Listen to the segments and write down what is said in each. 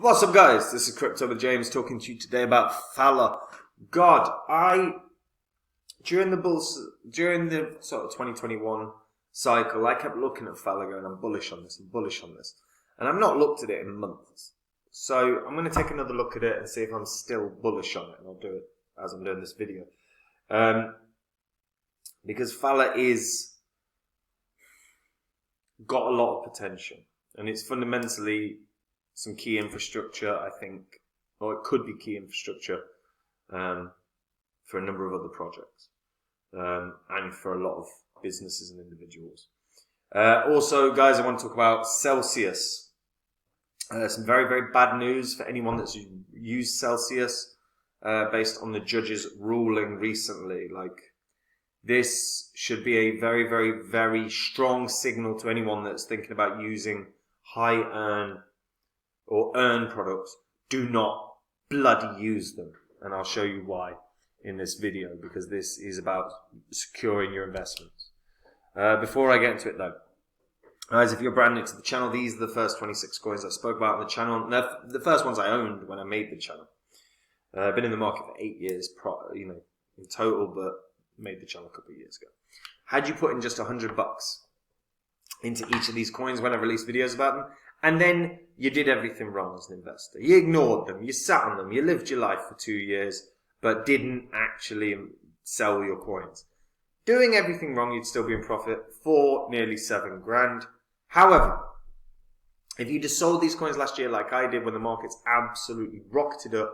What's up, guys? This is Crypto with James talking to you today about Phala. God, during the sort of 2021 cycle, I kept looking at Phala going, I'm bullish on this, and I've not looked at it in months. So I'm going to take another look at it and see if I'm still bullish on it, and I'll do it as I'm doing this video. Because Phala is got a lot of potential, and it's fundamentally some key infrastructure, I think, or it could be key infrastructure for a number of other projects and for a lot of businesses and individuals. Also, guys, I want to talk about Celsius. Some very, very bad news for anyone that's used Celsius based on the judge's ruling recently. Like, this should be a very, very, very strong signal to anyone that's thinking about using high earn products. Do not bloody use them, and I'll show you why in this video, because this is about securing your investments. Before I get into it though, guys, if you're brand new to the channel, these are the first 26 coins I spoke about on the channel. They're the first ones I owned when I made the channel. I've been in the market for 8 years, in total, but made the channel a couple of years ago. Had you put in just $100 into each of these coins when I released videos about them, and then you did everything wrong as an investor. You ignored them, you sat on them, you lived your life for 2 years, but didn't actually sell your coins. Doing everything wrong, you'd still be in profit for nearly 7 grand. However, if you just sold these coins last year like I did when the markets absolutely rocketed up,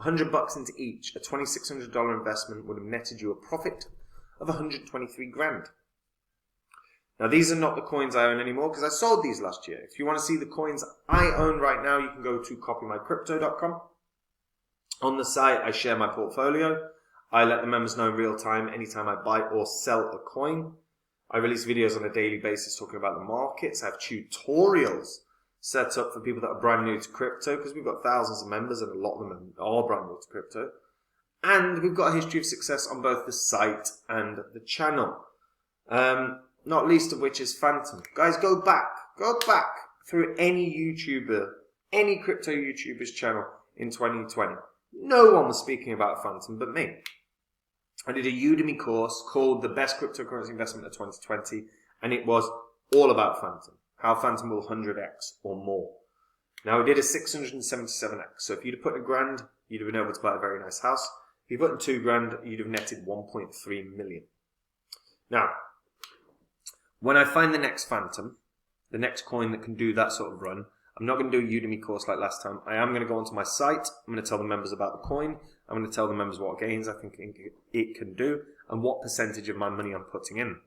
$100 into each, a $2,600 investment would have netted you a profit of 123 grand. Now, these are not the coins I own anymore because I sold these last year. If you want to see the coins I own right now, you can go to copymycrypto.com. On the site, I share my portfolio. I let the members know in real time anytime I buy or sell a coin. I release videos on a daily basis talking about the markets. I have tutorials set up for people that are brand new to crypto, because we've got thousands of members and a lot of them are brand new to crypto. And we've got a history of success on both the site and the channel. Not least of which is Phantom. Guys, go back through any YouTuber, any crypto YouTuber's channel in 2020. No one was speaking about Phantom but me. I did a Udemy course called The Best Cryptocurrency Investment of 2020, and it was all about Phantom. How Phantom will 100x or more. Now, we did a 677x. So if you'd have put in $1,000, you'd have been able to buy a very nice house. If you put in $2,000, you'd have netted 1.3 million. Now, when I find the next Phantom, the next coin that can do that sort of run, I'm not going to do a Udemy course like last time. I am going to go onto my site. I'm going to tell the members about the coin. I'm going to tell the members what gains I think it can do and what percentage of my money I'm putting in.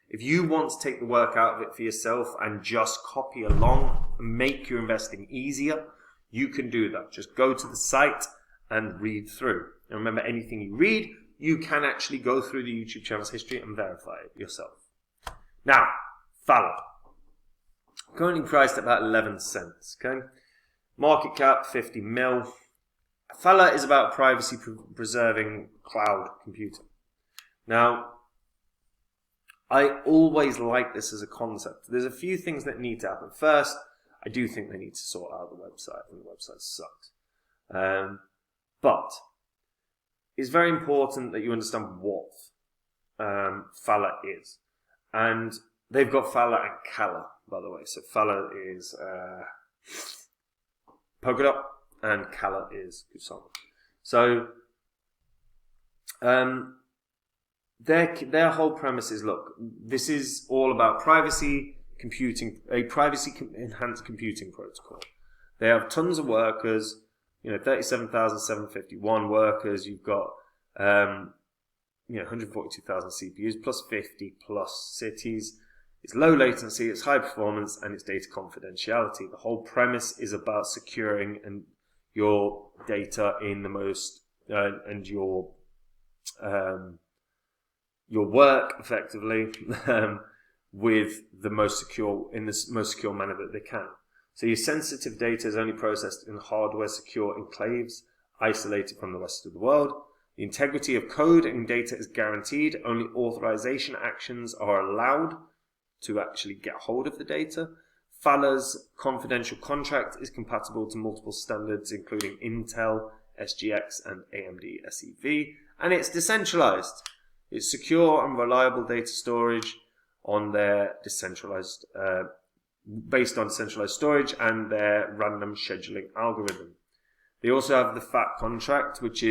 If you want to take the work out of it for yourself and just copy along and make your investing easier, you can do that. Just go to the site and read through. And remember, anything you read, you can actually go through the YouTube channel's history and verify it yourself. Now, Phala. Currently priced at about 11 cents, okay? Market cap, 50 mil. Phala is about privacy preserving cloud computing. Now, I always like this as a concept. There's a few things that need to happen. First, I do think they need to sort out the website. I think the website sucks. But it's very important that you understand what Phala is. And they've got Phala and Kala, by the way. So Phala is Polkadot and Kala is Kusama. So their whole premise is, look, this is all about privacy computing, a privacy enhanced computing protocol. They have tons of workers, 37,751 workers. You've got 142,000 CPUs plus 50 plus cities. It's low latency, it's high performance, and it's data confidentiality. The whole premise is about securing your data in the most and your work effectively with the most secure manner that they can. So your sensitive data is only processed in hardware secure enclaves, isolated from the rest of the world. The integrity of code and data is guaranteed. Only authorization actions are allowed to actually get hold of the data. Phala's confidential contract is compatible to multiple standards, including Intel, SGX, and AMD SEV, and it's decentralized. It's secure and reliable data storage on their decentralized, based on decentralized storage and their random scheduling algorithm. They also have the PHA contract, which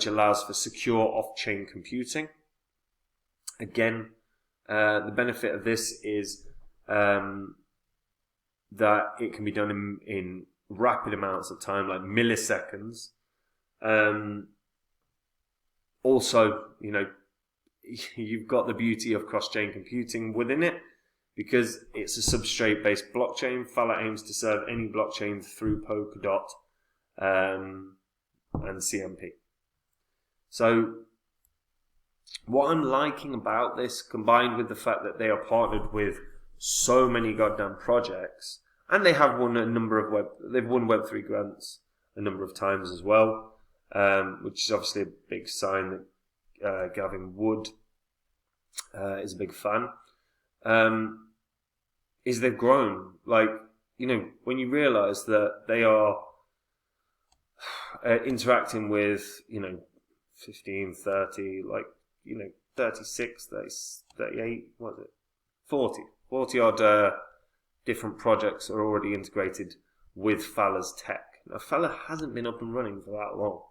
allows for secure off-chain computing. Again, the benefit of this is that it can be done in rapid amounts of time, like milliseconds. Also, you've got the beauty of cross-chain computing within it, because it's a substrate-based blockchain. Phala aims to serve any blockchain through Polkadot and CMP. So what I'm liking about this, combined with the fact that they are partnered with so many goddamn projects, and they have won they've won Web3 grants a number of times as well, which is obviously a big sign that Gavin Wood is a big fan. Is they've grown. When you realise that they are interacting with, 15, 30, 36, 38, what is it? 40 odd different projects are already integrated with Phala's tech. Now, Phala hasn't been up and running for that long.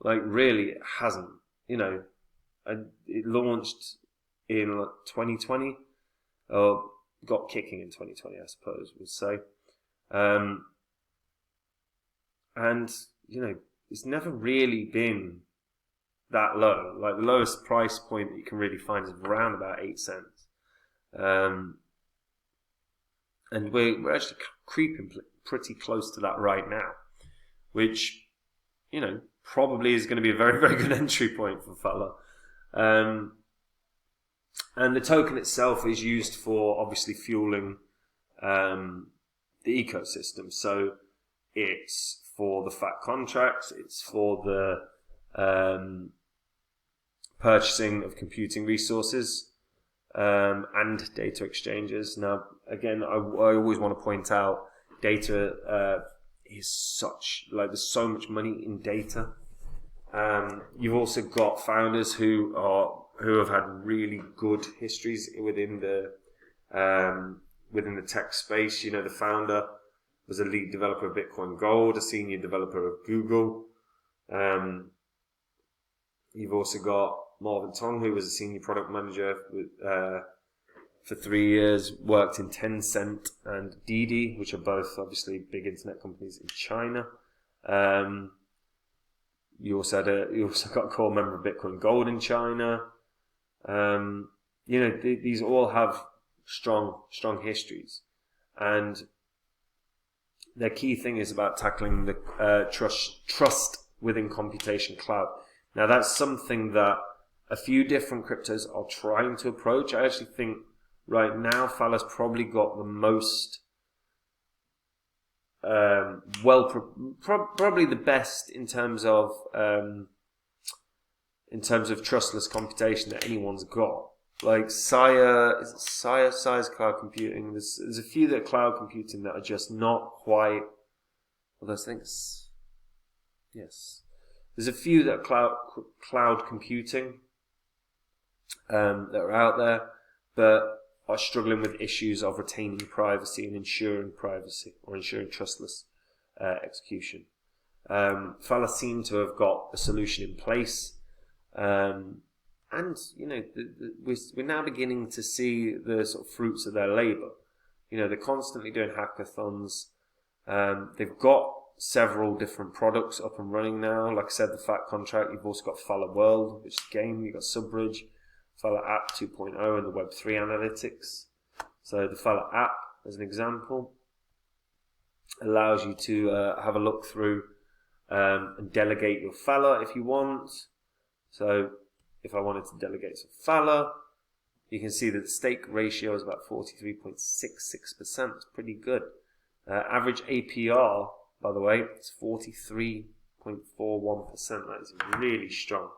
Really, it hasn't. It launched in 2020, or got kicking in 2020, I suppose we'd say. And, it's never really been that low. The lowest price point that you can really find is around about 8 cents. And we're actually creeping pretty close to that right now, which, probably is going to be a very, very good entry point for Phala. And the token itself is used for obviously fueling the ecosystem. So it's for the PHA contracts, it's for the purchasing of computing resources and data exchanges. Now, again, I always want to point out data is there's so much money in data. You've also got founders who have had really good histories within the tech space. The founder was a lead developer of Bitcoin Gold, a senior developer of Google. You've also got Marvin Tong, who was a senior product manager for 3 years, worked in Tencent and Didi, which are both obviously big internet companies in China. You also got a core member of Bitcoin Gold in China. These all have strong histories, and their key thing is about tackling the trust within computation cloud. Now, that's something that a few different cryptos are trying to approach. I actually think right now Phala's probably got the most probably the best in terms of trustless computation that anyone's got. Sire's cloud computing. There's a few that are cloud computing that are just not quite. Well, those things. Yes, there's a few that are cloud computing that are out there, but are struggling with issues of retaining privacy and ensuring privacy or ensuring trustless execution. Phala seem to have got a solution in place. And we're now beginning to see the sort of fruits of their labour. They're constantly doing hackathons. They've got several different products up and running now. Like I said, the PHA contract. You've also got Phala World, which is a game. You've got Subbridge, Phala App 2.0, and the Web3 analytics. So the Phala App, as an example, allows you to have a look through and delegate your Phala if you want. So if I wanted to delegate some Phala, you can see that the stake ratio is about 43.66%. It's pretty good. Average APR, by the way, it's 43.41%. That is really strong.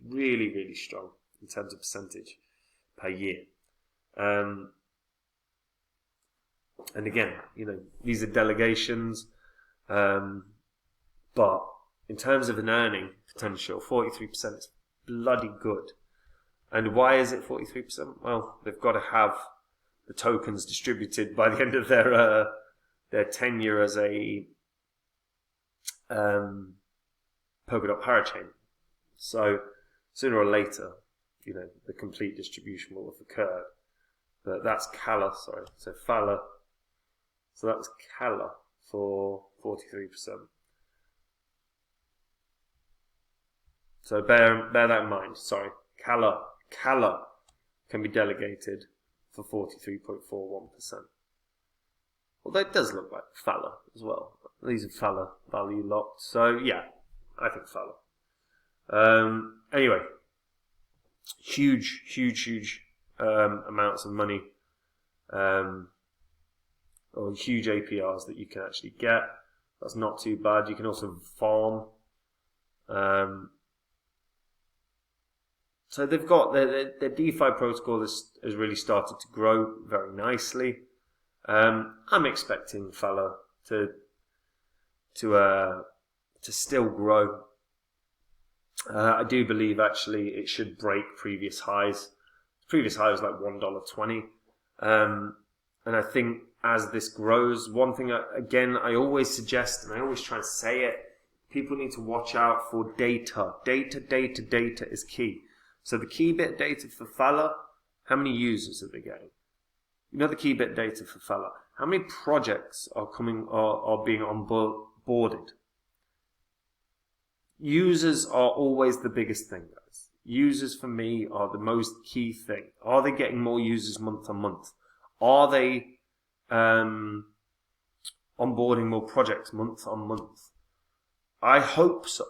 Really, really strong in terms of percentage per year. And again, these are delegations, but in terms of an earning potential, 43% is bloody good. And why is it 43%? Well, they've got to have the tokens distributed by the end of their tenure as a Polkadot parachain. So sooner or later, the complete distribution will have occurred. But that's Phala, sorry. So Phala. So that's Phala for 43%. So bear that in mind. Sorry, Phala can be delegated for 43.41%. Although it does look like Phala as well. These are Phala value locked. So yeah, I think Phala. Anyway, huge amounts of money, or huge APRs that you can actually get. That's not too bad. You can also farm. So they've got their DeFi protocol has really started to grow very nicely. I'm expecting Phala to still grow. I do believe actually it should break previous highs. Previous high was like $1.20, and I think as this grows, one thing again I always suggest, and I always try and say it, people need to watch out for data. Data is key. So the key bit data for Phala, how many users are they getting? The key bit data for Phala, how many projects are being onboarded? Users are always the biggest thing, guys. Users for me are the most key thing. Are they getting more users month on month? Are they onboarding more projects month on month? I hope so.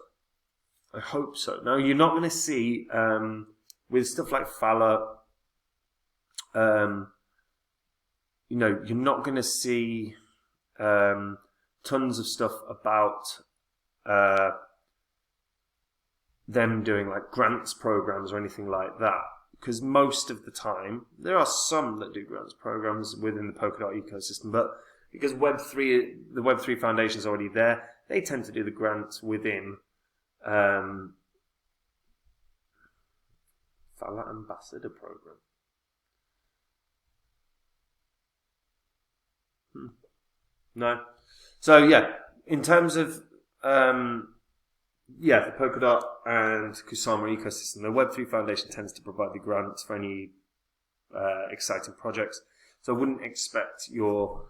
Now, you're not going to see, with stuff like Phala, you're not going to see tons of stuff about them doing like grants programs or anything like that. Because most of the time, there are some that do grants programs within the Polkadot ecosystem, but because the Web3 Foundation is already there, they tend to do the grants within Phala Ambassador Program. No. So yeah, in terms of the Polkadot and Kusama ecosystem, the Web3 Foundation tends to provide the grants for any exciting projects. So I wouldn't expect your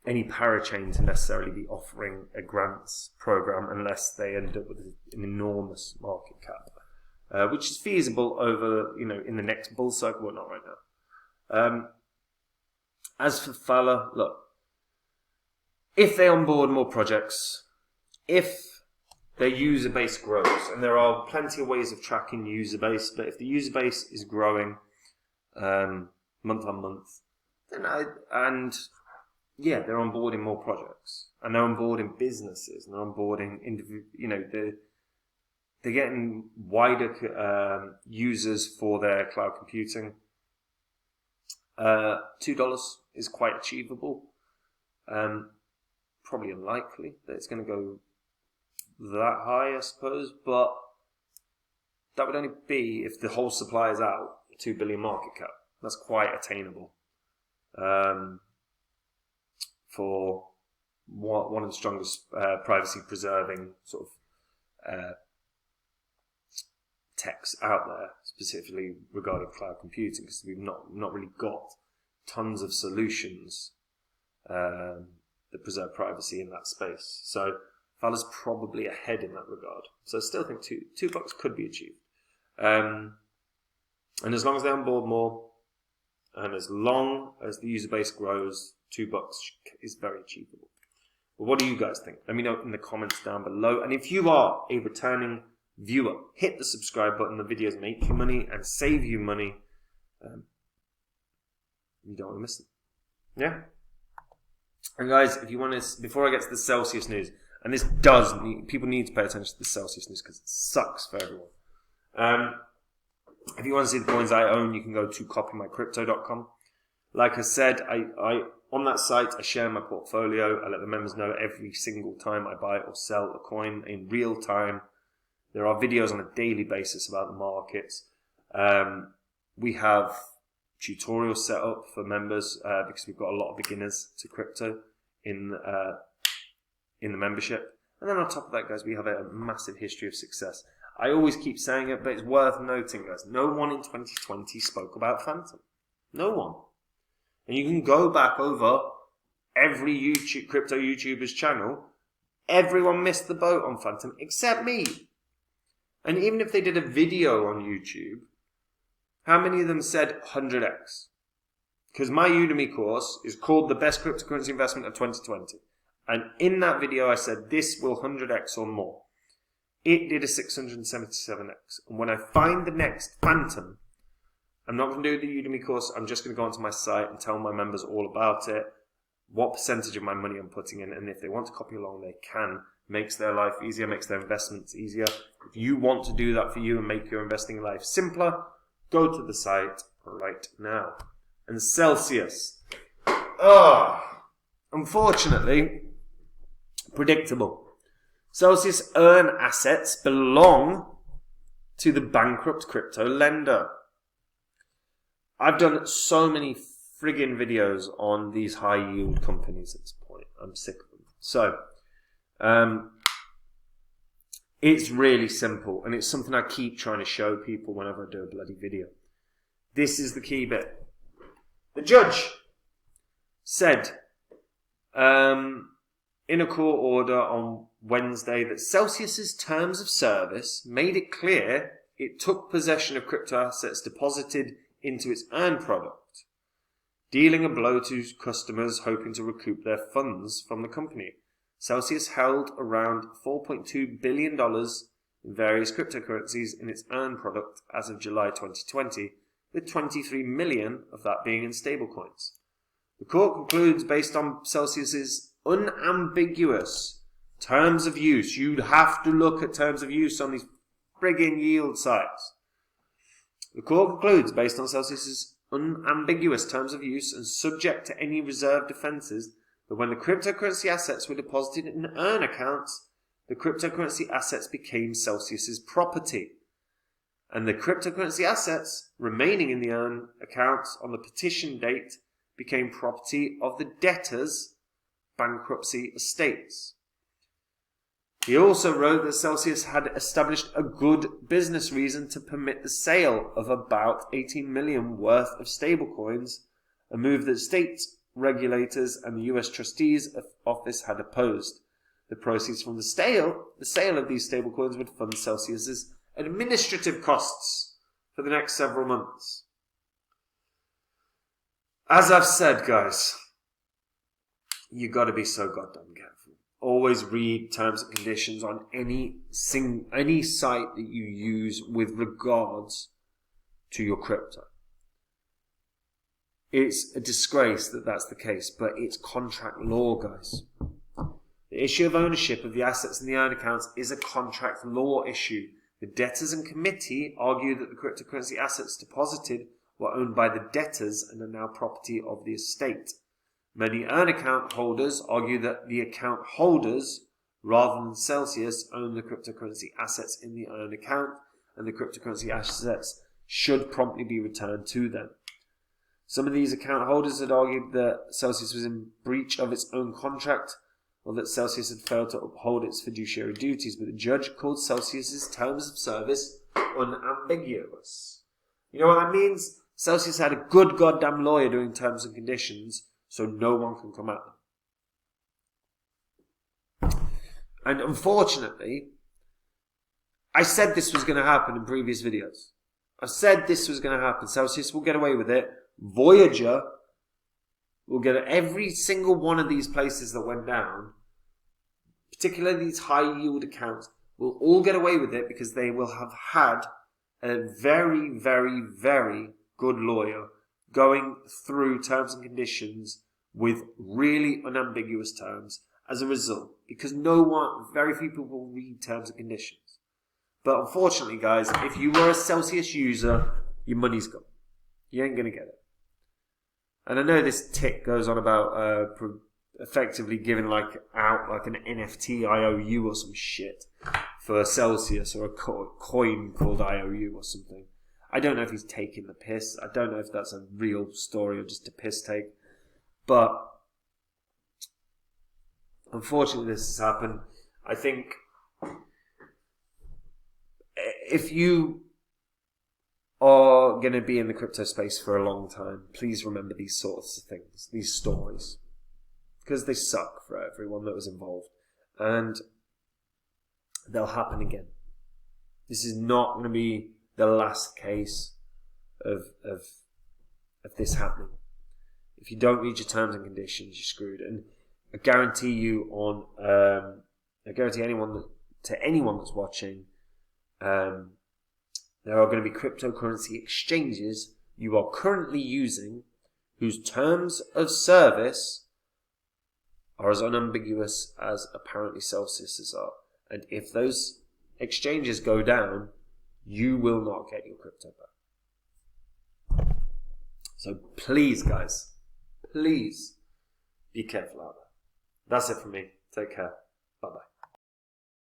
any parachain to necessarily be offering a grants program unless they end up with an enormous market cap, which is feasible over in the next bull cycle, but not right now. As for Phala, look, if they onboard more projects, if their user base grows, and there are plenty of ways of tracking user base, but if the user base is growing month on month, then they're onboarding more projects, and they're onboarding businesses, and they're onboarding they're getting wider users for their cloud computing. $2 is quite achievable. Probably unlikely that it's going to go that high, I suppose, but that would only be if the whole supply is out, 2 billion market cap. That's quite attainable for one of the strongest privacy-preserving sort of techs out there, specifically regarding cloud computing, because we've not really got tons of solutions that preserve privacy in that space. So Phala's probably ahead in that regard. So I still think $2 could be achieved. And as long as they onboard more, and as long as the user base grows, $2 is very achievable. But what do you guys think? Let me know in the comments down below. And if you are a returning viewer, hit the subscribe button. The videos make you money and save you money. You don't want to miss them. Yeah? And guys, if you want to, before I get to the Celsius news, and this people need to pay attention to the Celsius news because it sucks for everyone. If you want to see the coins I own, you can go to copymycrypto.com. Like I said, on that site, I share my portfolio. I let the members know every single time I buy or sell a coin in real time. There are videos on a daily basis about the markets. We have tutorials set up for members because we've got a lot of beginners to crypto in the membership. And then on top of that, guys, we have a massive history of success. I always keep saying it, but it's worth noting, guys. No one in 2020 spoke about Phantom. No one. And you can go back over every crypto YouTuber's channel. Everyone missed the boat on Phantom except me. And even if they did a video on YouTube, how many of them said 100x? Because my Udemy course is called The Best Cryptocurrency Investment of 2020. And in that video I said this will 100x or more. It did a 677x. And when I find the next Phantom, I'm not going to do the Udemy course. I'm just going to go onto my site and tell my members all about it, what percentage of my money I'm putting in, and if they want to copy along, they can. Makes their life easier, makes their investments easier. If you want to do that for you and make your investing life simpler, go to the site right now. And Celsius. Unfortunately, predictable. Celsius earn assets belong to the bankrupt crypto lender. I've done so many friggin' videos on these high yield companies at this point. I'm sick of them. So, it's really simple, and it's something I keep trying to show people whenever I do a bloody video. This is the key bit. The judge said in a court order on Wednesday that Celsius's terms of service made it clear it took possession of crypto assets deposited into its earn product, dealing a blow to customers hoping to recoup their funds from the company. Celsius held around $4.2 billion in various cryptocurrencies in its earn product as of July 2020, with 23 million of that being in stablecoins. The court concludes based on Celsius's unambiguous terms of use. You'd have to look at terms of use on these friggin' yield sites. The court concludes based on Celsius's unambiguous terms of use and subject to any reserved defences that when the cryptocurrency assets were deposited in earn accounts, the cryptocurrency assets became Celsius's property. And the cryptocurrency assets remaining in the earn accounts on the petition date became property of the debtors' bankruptcy estates. He also wrote that Celsius had established a good business reason to permit the sale of about 18 million worth of stablecoins, a move that state regulators and the US Trustees Office had opposed. The proceeds from the sale of these stablecoins would fund Celsius's administrative costs for the next several months. As I've said, guys, you got to be so goddamn careful. Always read terms and conditions on any site that you use with regards to your crypto. It's a disgrace that that's the case, but it's contract law, guys. The issue of ownership of the assets in the earn accounts is a contract law issue. The debtors and committee argue that the cryptocurrency assets deposited were owned by the debtors and are now property of the estate. Many earn account holders argue that the account holders, rather than Celsius, own the cryptocurrency assets in the earn account, and the cryptocurrency assets should promptly be returned to them. Some of these account holders had argued that Celsius was in breach of its own contract, or that Celsius had failed to uphold its fiduciary duties, but the judge called Celsius's terms of service unambiguous. You know what that means? Celsius had a good goddamn lawyer doing terms and conditions, so no one can come at them. And unfortunately, I said this was going to happen in previous videos. I said this was going to happen. Celsius will get away with it. Voyager will get every single one of these places that went down, particularly these high yield accounts, will all get away with it because they will have had a very, very, very good lawyer going through terms and conditions with really unambiguous terms as a result, because very few people will read terms and conditions. But unfortunately, guys, if you were a Celsius user, your money's gone. You ain't going to get it. And I know this tick goes on about effectively giving like out like an NFT IOU or some shit for Celsius, or a coin called IOU or something. I don't know if he's taking the piss. I don't know if that's a real story or just a piss take. But unfortunately this has happened. I think if you are going to be in the crypto space for a long time, please remember these sorts of things, these stories, because they suck for everyone that was involved, and they'll happen again. This is not going to be the last case of this happening. If you don't read your terms and conditions, you're screwed. And I guarantee you, I guarantee anyone that's watching, there are going to be cryptocurrency exchanges you are currently using whose terms of service are as unambiguous as apparently Celsius's are. And if those exchanges go down, you will not get your crypto back. So please, guys, please be careful out there. That's it from me. Take care. Bye-bye.